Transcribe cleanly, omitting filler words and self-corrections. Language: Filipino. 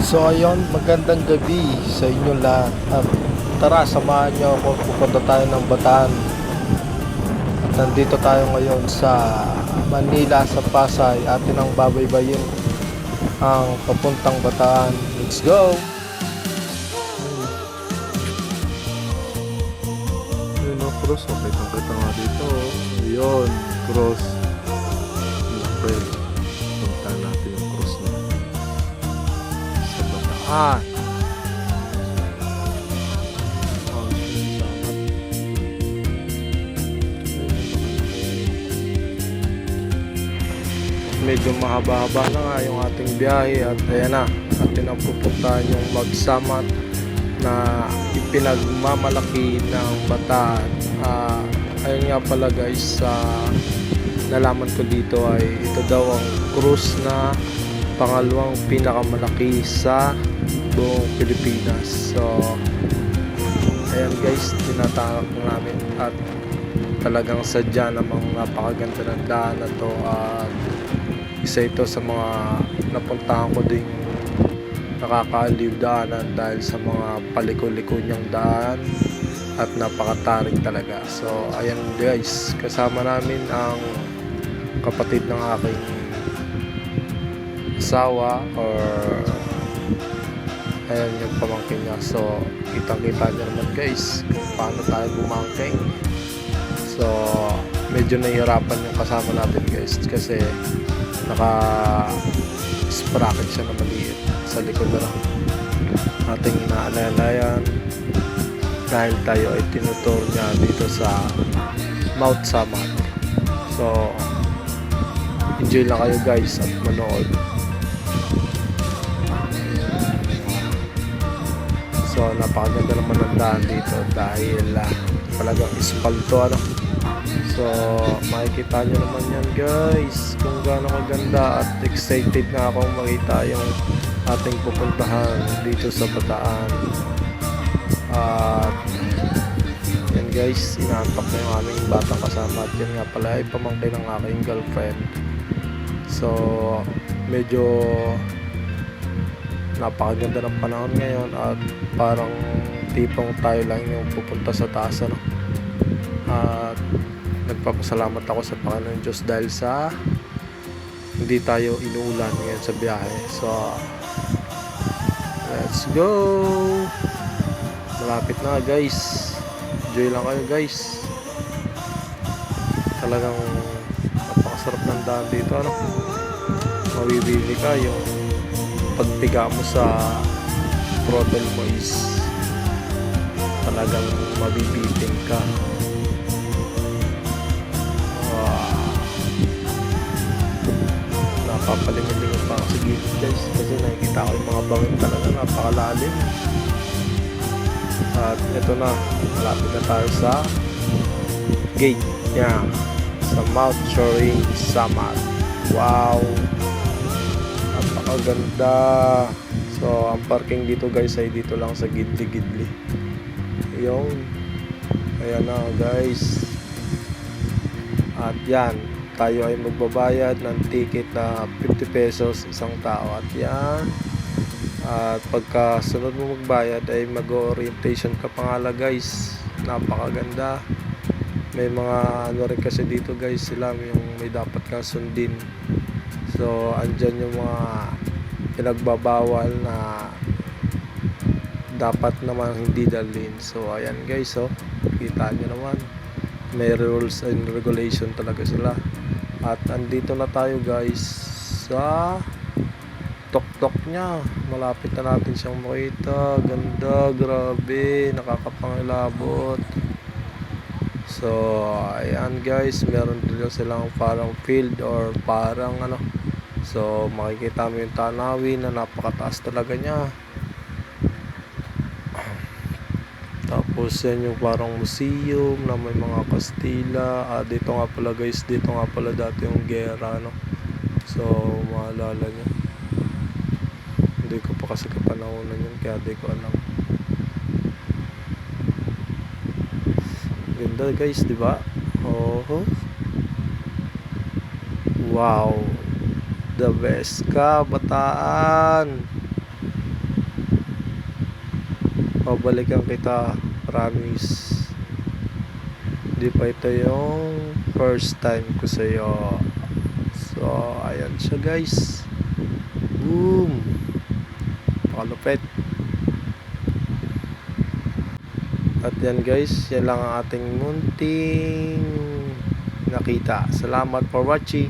So ayun, magandang gabi sa inyo lahat. At tara, samahan niyo ako, pupunta tayo ng Bataan. At nandito tayo ngayon sa Manila, sa Pasay. Atin ang babaybayin ang papuntang Bataan. Let's go! Yun o, cross. Okay, kita nga dito. Yun, cross. Okay, punta natin yung cross na sa Bataan. Medyo mahaba-haba na nga yung ating biyahe at ayan na, atin ang pupuntahan yung Magsamat na ipinagmamalaki ng Bataan. Ayun nga pala guys, nalaman ko dito ay ito daw ang cruise na pangalawang pinakamalaki sa buong Pilipinas. So ayan guys, tinatawag namin at talagang sadya namang napakaganda ng daan na to. At isa ito sa mga napuntahan ko ding nakakaaliw daanan dahil sa mga paliko-liko niyang daan at napakatarik talaga. So ayan guys, kasama namin ang kapatid ng aking asawa, or ayan yung pamangkin niya. So kitang-kita niyo naman guys kung paano tayo bumangking. So medyo nahihirapan yung kasama natin guys kasi naka sprocket siya na maliit sa likod na lang ating inaalalayan dahil tayo ay tinutur niya dito sa Mount Samat. So enjoy lang kayo guys at manood. So napakaganda naman ng daan dito dahil talagang ispalto ano. So makikita nyo naman yan guys kung gaano kaganda, at excited na akong makita yung ating pupuntahan dito sa Bataan. At yan guys, inaantok na yung aming batang kasama, at yan nga pala ay pamangkin ng aking girlfriend. So medyo napakaganda ng panahon ngayon at parang tipong tayo lang yung pupunta sa taas ano. At nagpapasalamat ako sa Panginoon Diyos dahil sa hindi tayo inuulan ngayon sa biyahe. So let's go, malapit na guys, enjoy lang kayo guys. Talagang napakasarap ng daan dito ano. Mabibili ka yung pagpiga mo sa throttle mo is talagang mabibiting ka. Papalingon-lingon pa ako sa gilid guys kasi nakikita ko yung mga bangin talaga napakalalim. At ito na, malapit na tayo sa gate niya sa Mount Choring Samat. Wow, napakaganda. So ang parking dito guys ay dito lang sa Gidli-Gidli. Yun, ayan na guys. At yan, tayo ay magbabayad ng ticket na 50 pesos isang tao. At yan, at pagka sunod mo magbayad ay mag-orientation ka pa nga guys. Napakaganda. May mga ano rin kasi dito guys, sila yung may dapat kang sundin. So andyan yung mga pinagbabawal na dapat naman hindi dalhin. So ayan guys, oh, kita nyo naman, may rules and regulation talaga sila. At andito na tayo guys sa tok-tok nya. Malapit na natin siyang makita. Ganda, grabe, nakakapangilabot. So ayan guys, meron din silang parang field or parang ano. So makikita mo yung tanawin na napakataas talaga nya. Tapos yan yung parang museum na may mga Kastila. Dito nga pala guys, dito nga pala dati yung gera no. So maalala nyo, hindi ko pa kasi kapanahonan yun kaya di ko alam. Ganda guys, diba? Oh, wow, the best ka Bataan. Babalikan kita, promise. Di pa ito yung first time ko sa'yo. So ayan siya guys. Boom. Pakalupit. At yan guys, yan lang ang ating munting nakita. Salamat for watching.